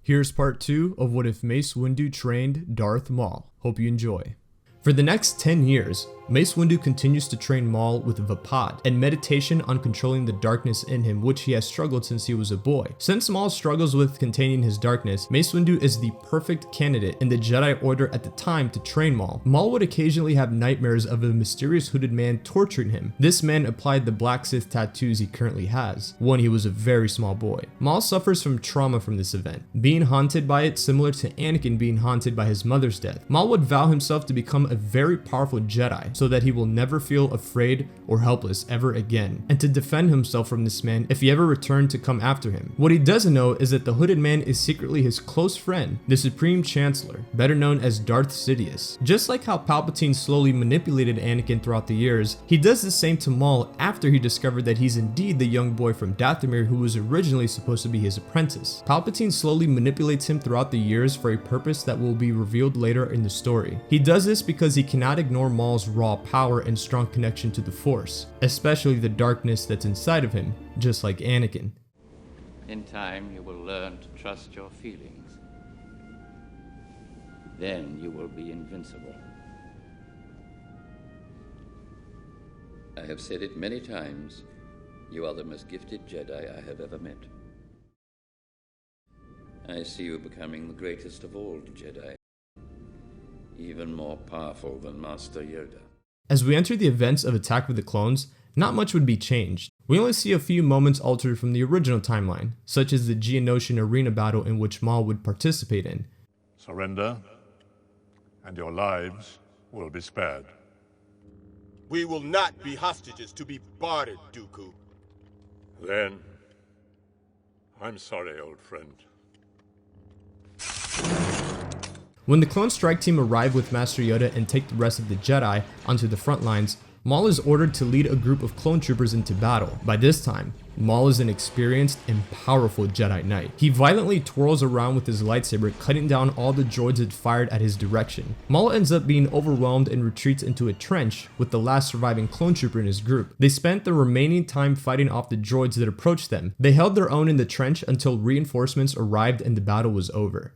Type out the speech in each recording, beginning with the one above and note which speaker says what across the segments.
Speaker 1: Here's part 2 of what if Mace Windu trained Darth Maul. Hope you enjoy. For the next 10 years, Mace Windu continues to train Maul with Vapad and meditation on controlling the darkness in him, which he has struggled since he was a boy. Since Maul struggles with containing his darkness, Mace Windu is the perfect candidate in the Jedi Order at the time to train Maul. Maul would occasionally have nightmares of a mysterious hooded man torturing him. This man applied the black Sith tattoos he currently has, when he was a very small boy. Maul suffers from trauma from this event, being haunted by it similar to Anakin being haunted by his mother's death. Maul would vow himself to become a very powerful Jedi, so that he will never feel afraid or helpless ever again, and to defend himself from this man if he ever returned to come after him. What he doesn't know is that the hooded man is secretly his close friend, the Supreme Chancellor, better known as Darth Sidious. Just like how Palpatine slowly manipulated Anakin throughout the years, he does the same to Maul after he discovered that he's indeed the young boy from Dathomir who was originally supposed to be his apprentice. Palpatine slowly manipulates him throughout the years for a purpose that will be revealed later in the story. He does this because he cannot ignore Maul's raw power and strong connection to the Force, especially the darkness that's inside of him, just like Anakin.
Speaker 2: In time, you will learn to trust your feelings. Then you will be invincible. I have said it many times, you are the most gifted Jedi I have ever met. I see you becoming the greatest of all Jedi, even more powerful than Master Yoda.
Speaker 1: As we enter the events of Attack of the Clones, not much would be changed. We only see a few moments altered from the original timeline, such as the Geonosis arena battle in which Maul would participate in.
Speaker 3: Surrender, and your lives will be spared.
Speaker 4: We will not be hostages to be bartered, Dooku.
Speaker 3: Then, I'm sorry, old friend.
Speaker 1: When the clone strike team arrive with Master Yoda and take the rest of the Jedi onto the front lines, Maul is ordered to lead a group of clone troopers into battle. By this time, Maul is an experienced and powerful Jedi Knight. He violently twirls around with his lightsaber, cutting down all the droids that fired at his direction. Maul ends up being overwhelmed and retreats into a trench with the last surviving clone trooper in his group. They spent the remaining time fighting off the droids that approached them. They held their own in the trench until reinforcements arrived and the battle was over.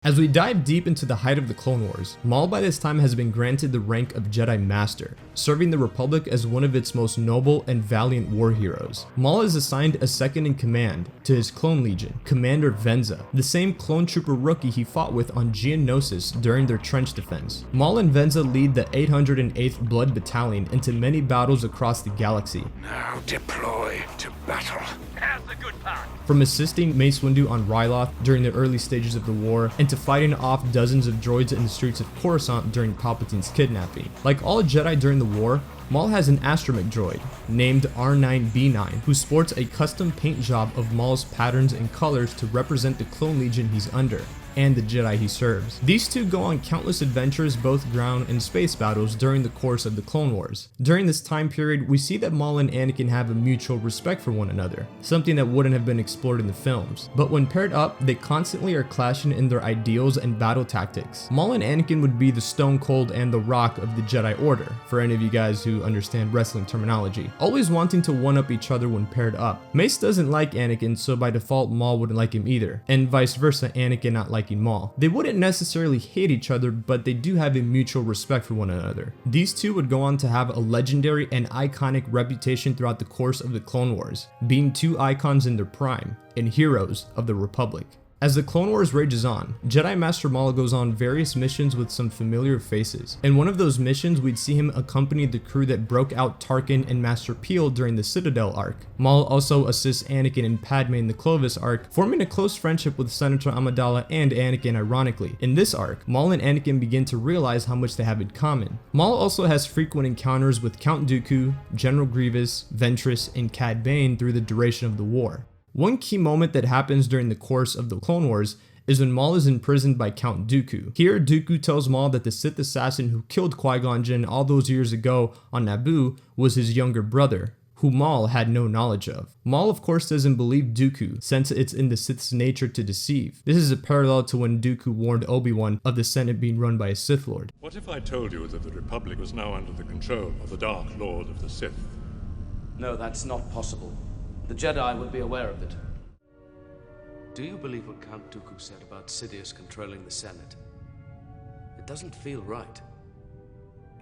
Speaker 1: As we dive deep into the height of the Clone Wars, Maul by this time has been granted the rank of Jedi Master, serving the Republic as one of its most noble and valiant war heroes. Maul is assigned a second in command to his clone legion, Commander Venza, the same clone trooper rookie he fought with on Geonosis during their trench defense. Maul and Venza lead the 808th Blood Battalion into many battles across the galaxy.
Speaker 5: Now deploy to battle. How's the good part?
Speaker 1: From assisting Mace Windu on Ryloth during the early stages of the war, and to fighting off dozens of droids in the streets of Coruscant during Palpatine's kidnapping. Like all Jedi during the war, Maul has an astromech droid named R9B9 who sports a custom paint job of Maul's patterns and colors to represent the clone legion he's under and the Jedi he serves. These two go on countless adventures, both ground and space battles, during the course of the Clone Wars. During this time period, we see that Maul and Anakin have a mutual respect for one another, something that wouldn't have been explored in the films. But when paired up, they constantly are clashing in their ideals and battle tactics. Maul and Anakin would be the Stone Cold and the Rock of the Jedi Order, for any of you guys who understand wrestling terminology, always wanting to one-up each other when paired up. Mace doesn't like Anakin, so by default Maul wouldn't like him either, and vice versa, Anakin not liking Maul. They wouldn't necessarily hate each other, but they do have a mutual respect for one another. These two would go on to have a legendary and iconic reputation throughout the course of the Clone Wars, being two icons in their prime and heroes of the Republic. As the Clone Wars rages on, Jedi Master Maul goes on various missions with some familiar faces. In one of those missions, we'd see him accompany the crew that broke out Tarkin and Master Peel during the Citadel arc. Maul also assists Anakin and Padme in the Clovis arc, forming a close friendship with Senator Amidala and Anakin ironically. In this arc, Maul and Anakin begin to realize how much they have in common. Maul also has frequent encounters with Count Dooku, General Grievous, Ventress, and Cad Bane through the duration of the war. One key moment that happens during the course of the Clone Wars is when Maul is imprisoned by Count Dooku. Here, Dooku tells Maul that the Sith assassin who killed Qui-Gon Jinn all those years ago on Naboo was his younger brother, who Maul had no knowledge of. Maul of course doesn't believe Dooku, since it's in the Sith's nature to deceive. This is a parallel to when Dooku warned Obi-Wan of the Senate being run by a Sith Lord.
Speaker 3: What if I told you that the Republic was now under the control of the Dark Lord of the Sith?
Speaker 6: No, that's not possible. The Jedi would be aware of it. Do you believe what Count Dooku said about Sidious controlling the Senate? It doesn't feel right.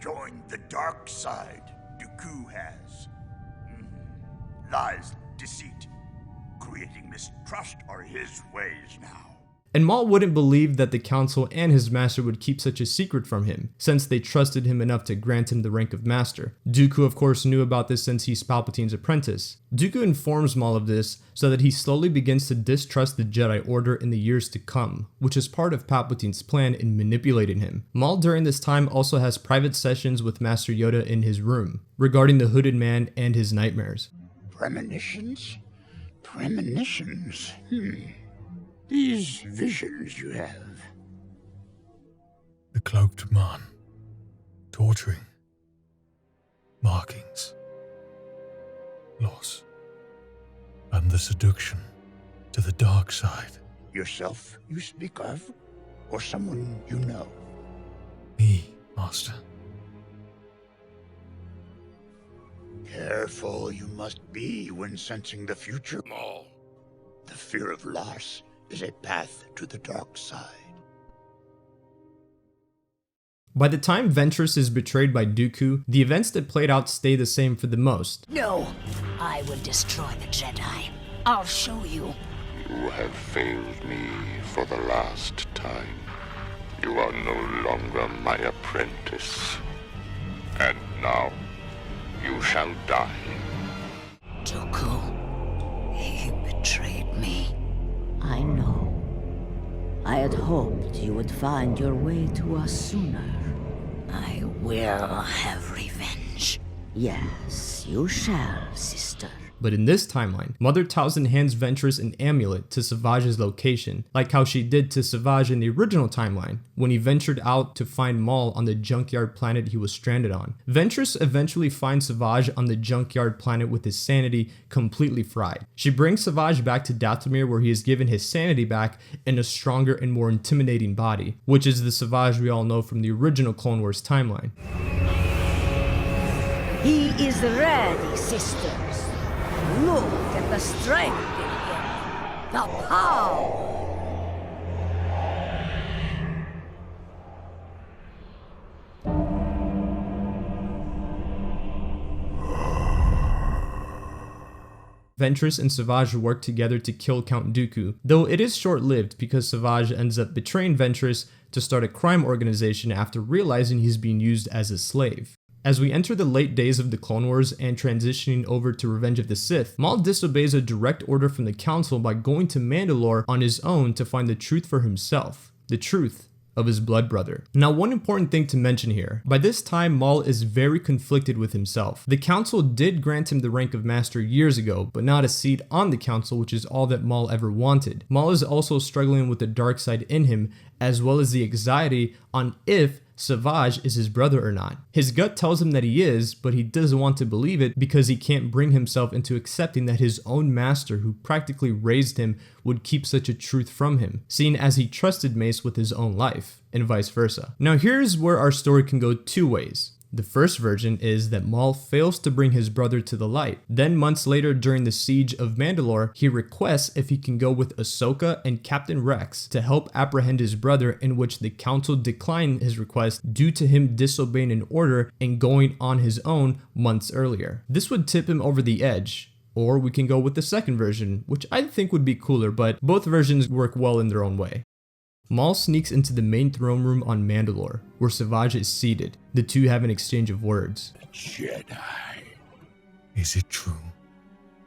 Speaker 5: Join the dark side, Dooku has. Lies, deceit, creating mistrust are his ways now.
Speaker 1: And Maul wouldn't believe that the Council and his master would keep such a secret from him, since they trusted him enough to grant him the rank of master. Dooku of course knew about this since he's Palpatine's apprentice. Dooku informs Maul of this so that he slowly begins to distrust the Jedi Order in the years to come, which is part of Palpatine's plan in manipulating him. Maul during this time also has private sessions with Master Yoda in his room, regarding the Hooded Man and his nightmares.
Speaker 5: Premonitions? Premonitions? These visions you have.
Speaker 7: The cloaked man, torturing, markings, loss, and the seduction to the dark side.
Speaker 5: Yourself you speak of, or someone you know?
Speaker 7: Me, Master.
Speaker 5: Careful you must be when sensing the future, Maul. The fear of loss is a path to the dark side.
Speaker 1: By the time Ventress is betrayed by Dooku, the events that played out stay the same for the most.
Speaker 8: No, I will destroy the Jedi. I'll show you.
Speaker 9: You have failed me for the last time. You are no longer my apprentice. And now, you shall die.
Speaker 8: Dooku, he betrayed me. I know. I had hoped you would find your way to us sooner. I will have revenge. Yes, you shall, sister.
Speaker 1: But in this timeline, Mother Talzin hands Ventress an amulet to Savage's location, like how she did to Savage in the original timeline, when he ventured out to find Maul on the junkyard planet he was stranded on. Ventress eventually finds Savage on the junkyard planet with his sanity completely fried. She brings Savage back to Dathomir, where he is given his sanity back in a stronger and more intimidating body, which is the Savage we all know from the original Clone Wars timeline.
Speaker 8: He is ready, sisters. Look at the strength in him. The power.
Speaker 1: Ventress and Savage work together to kill Count Dooku, though it is short-lived because Savage ends up betraying Ventress to start a crime organization after realizing he's being used as a slave. As we enter the late days of the Clone Wars and transitioning over to Revenge of the Sith, Maul disobeys a direct order from the Council by going to Mandalore on his own to find the truth for himself. The truth of his blood brother. Now, one important thing to mention here. By this time, Maul is very conflicted with himself. The Council did grant him the rank of Master years ago, but not a seat on the Council, which is all that Maul ever wanted. Maul is also struggling with the dark side in him, as well as the anxiety on if Savage is his brother or not. His gut tells him that he is, but he doesn't want to believe it because he can't bring himself into accepting that his own master, who practically raised him, would keep such a truth from him, seeing as he trusted Mace with his own life, and vice versa. Now here's where our story can go two ways. The first version is that Maul fails to bring his brother to the light. Then months later during the siege of Mandalore, he requests if he can go with Ahsoka and Captain Rex to help apprehend his brother, in which the Council declined his request due to him disobeying an order and going on his own months earlier. This would tip him over the edge. Or we can go with the second version, which I think would be cooler, but both versions work well in their own way. Maul sneaks into the main throne room on Mandalore, where Savage is seated. The two have an exchange of words.
Speaker 5: Jedi.
Speaker 7: Is it true?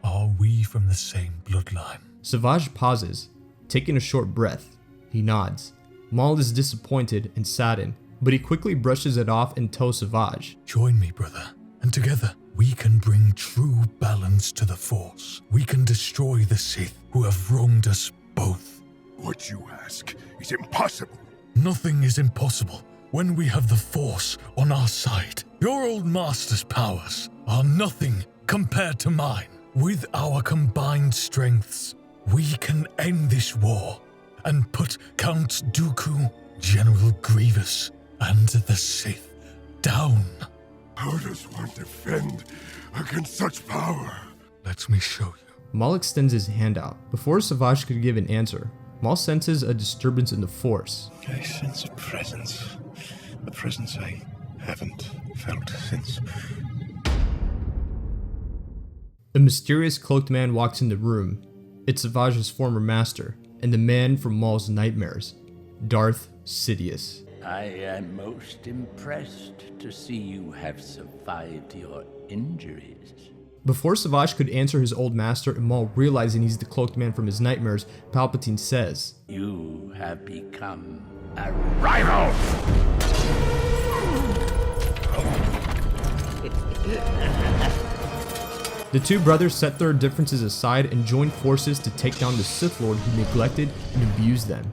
Speaker 7: Are we from the same bloodline?
Speaker 1: Savage pauses, taking a short breath. He nods. Maul is disappointed and saddened, but he quickly brushes it off and tells Savage,
Speaker 7: Join me, brother, and together we can bring true balance to the Force. We can destroy the Sith who have wronged us both.
Speaker 5: What you ask is impossible.
Speaker 7: Nothing is impossible when we have the Force on our side. Your old master's powers are nothing compared to mine. With our combined strengths, we can end this war and put Count Dooku, General Grievous, and the Sith down.
Speaker 5: How does one defend against such power?
Speaker 7: Let me show you.
Speaker 1: Maul extends his hand out. Before Savage could give an answer, Maul senses a disturbance in the Force.
Speaker 10: I sense a presence I haven't felt since.
Speaker 1: A mysterious cloaked man walks in the room. It's Savage's former master, and the man from Maul's nightmares, Darth Sidious.
Speaker 11: I am most impressed to see you have survived your injuries.
Speaker 1: Before Savage could answer his old master and Maul realizing he's the cloaked man from his nightmares, Palpatine says,
Speaker 11: You have become a rival!
Speaker 1: The two brothers set their differences aside and joined forces to take down the Sith Lord who neglected and abused them.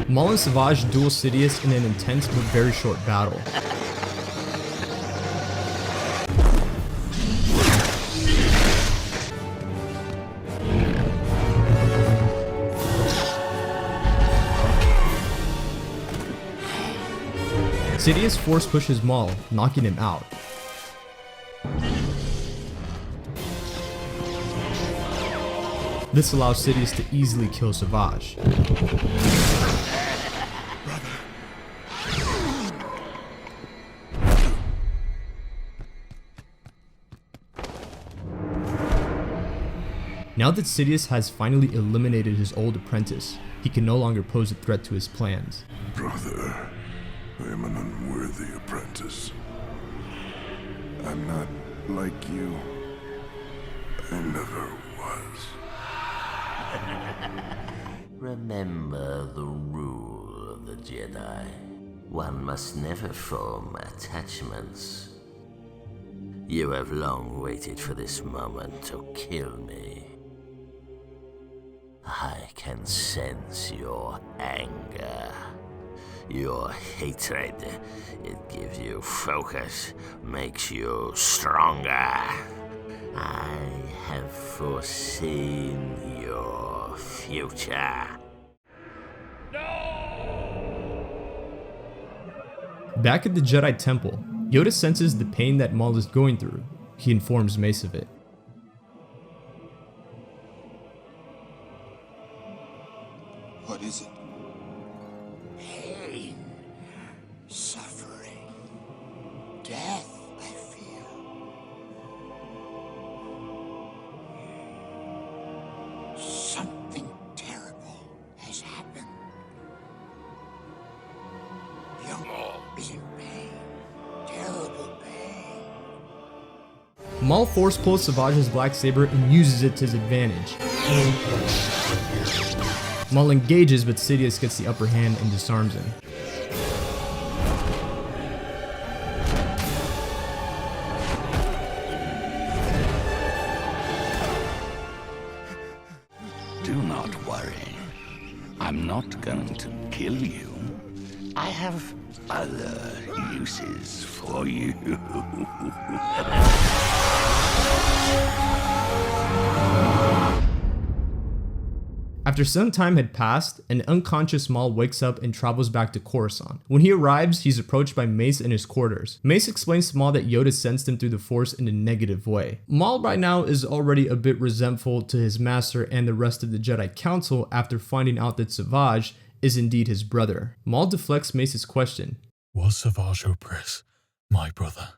Speaker 1: Maul and Savage duel Sidious in an intense but very short battle. Sidious force pushes Maul, knocking him out. This allows Sidious to easily kill Savage. Now that Sidious has finally eliminated his old apprentice, he can no longer pose a threat to his plans.
Speaker 10: Brother, I am an unworthy apprentice. I'm not like you. I never was.
Speaker 12: Remember the rule of the Jedi. One must never form attachments. You have long waited for this moment to kill me. I can sense your anger, your hatred. It gives you focus, makes you stronger. I have foreseen your future.
Speaker 1: Back at the Jedi Temple, Yoda senses the pain that Maul is going through. He informs Mace of it.
Speaker 4: What is it?
Speaker 5: Pain, suffering, death, I feel. Something terrible has happened. Youngling is in pain. Terrible pain.
Speaker 1: Maul force pulls Savage's black saber and uses it to his advantage. Maul engages, but Sidious gets the upper hand and disarms him.
Speaker 11: Do not worry. I'm not going to kill you. I have other uses for you.
Speaker 1: After some time had passed, an unconscious Maul wakes up and travels back to Coruscant. When he arrives, he's approached by Mace in his quarters. Mace explains to Maul that Yoda sensed him through the Force in a negative way. Maul by now is already a bit resentful to his master and the rest of the Jedi Council after finding out that Savage is indeed his brother. Maul deflects Mace's question.
Speaker 7: Was Savage Opress my brother?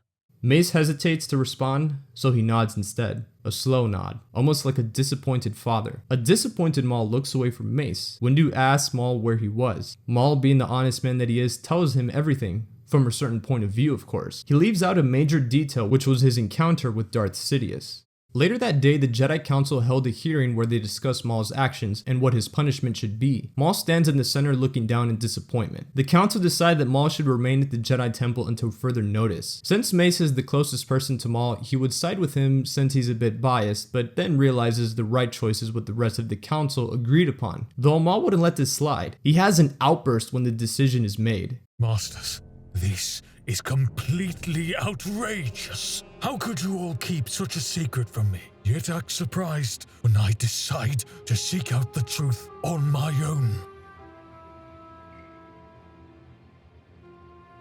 Speaker 1: Mace hesitates to respond, so he nods instead. A slow nod, almost like a disappointed father. A disappointed Maul looks away from Mace. Windu asks Maul where he was. Maul, being the honest man that he is, tells him everything, from a certain point of view of course. He leaves out a major detail, which was his encounter with Darth Sidious. Later that day, the Jedi Council held a hearing where they discussed Maul's actions and what his punishment should be. Maul stands in the center looking down in disappointment. The council decided that Maul should remain at the Jedi Temple until further notice. Since Mace is the closest person to Maul, he would side with him since he's a bit biased, but then realizes the right choice is what the rest of the council agreed upon. Though Maul wouldn't let this slide. He has an outburst when the decision is made.
Speaker 7: Masters, this is completely outrageous. How could you all keep such a secret from me, yet act surprised when I decide to seek out the truth on my own?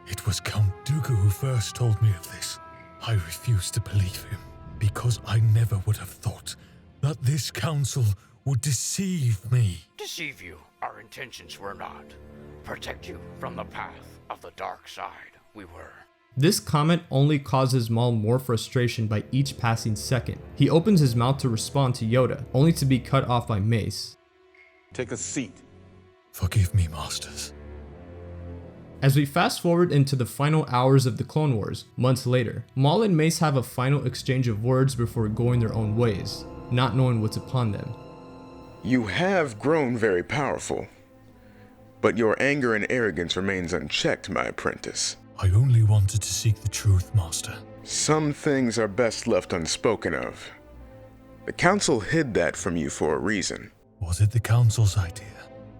Speaker 7: It was Count Dooku who first told me of this. I refused to believe him, because I never would have thought that this council would deceive me.
Speaker 11: Deceive you? Our intentions were not. Protect you from the path of the dark side. We were.
Speaker 1: This comment only causes Maul more frustration by each passing second. He opens his mouth to respond to Yoda, only to be cut off by Mace.
Speaker 4: Take a seat.
Speaker 7: Forgive me, Masters.
Speaker 1: As we fast forward into the final hours of the Clone Wars, months later, Maul and Mace have a final exchange of words before going their own ways, not knowing what's upon them.
Speaker 13: You have grown very powerful, but your anger and arrogance remains unchecked, my apprentice.
Speaker 7: I only wanted to seek the truth, Master.
Speaker 13: Some things are best left unspoken of. The Council hid that from you for a reason.
Speaker 7: Was it the Council's idea,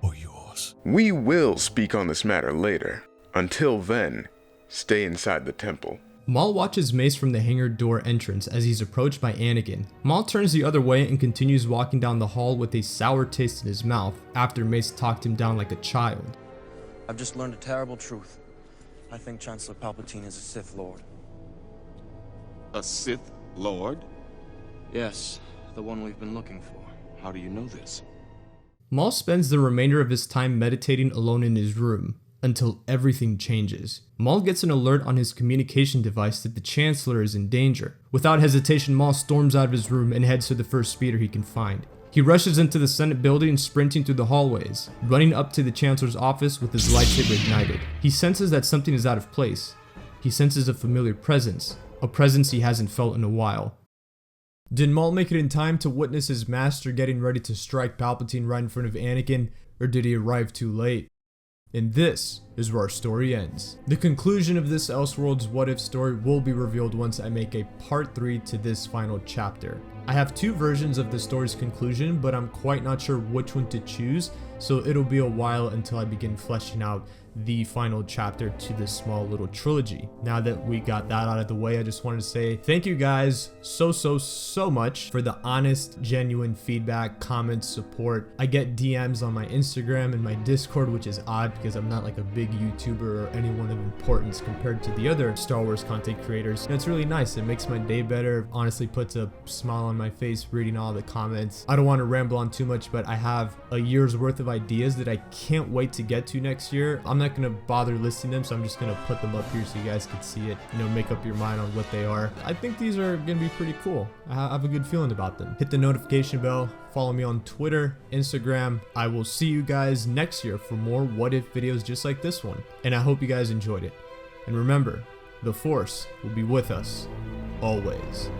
Speaker 7: or yours?
Speaker 13: We will speak on this matter later. Until then, stay inside the temple.
Speaker 1: Maul watches Mace from the hangar door entrance as he's approached by Anakin. Maul turns the other way and continues walking down the hall with a sour taste in his mouth after Mace talked him down like a child.
Speaker 14: I've just learned a terrible truth. I think Chancellor Palpatine is a Sith Lord.
Speaker 15: A Sith Lord?
Speaker 14: Yes, the one we've been looking for.
Speaker 15: How do you know this?
Speaker 1: Maul spends the remainder of his time meditating alone in his room, until everything changes. Maul gets an alert on his communication device that the Chancellor is in danger. Without hesitation, Maul storms out of his room and heads to the first speeder he can find. He rushes into the Senate building, sprinting through the hallways, running up to the Chancellor's office with his lightsaber ignited. He senses that something is out of place. He senses a familiar presence, a presence he hasn't felt in a while. Did Maul make it in time to witness his master getting ready to strike Palpatine right in front of Anakin, or did he arrive too late? And this is where our story ends. The conclusion of this Elseworlds What If story will be revealed once I make a part 3 to this final chapter. I have two versions of the story's conclusion, but I'm quite not sure which one to choose, so it'll be a while until I begin fleshing out the final chapter to this small little trilogy. Now that we got that out of the way, I just wanted to say thank you guys so much for the honest, genuine feedback, comments, support. I get DMs on my Instagram and my Discord, which is odd because I'm not like a big YouTuber or anyone of importance compared to the other Star Wars content creators. And it's really nice. It makes my day better. Honestly puts a smile on my face reading all the comments. I don't want to ramble on too much, but I have a year's worth of ideas that I can't wait to get to next year. I'm not gonna bother listing them, so I'm just gonna put them up here so you guys can see it, you know, make up your mind on what they are. I think these are gonna be pretty cool. I have a good feeling about them. Hit the notification bell, follow me on Twitter, Instagram. I will see you guys next year for more what if videos just like this one, and I hope you guys enjoyed it. And remember, the Force will be with us always.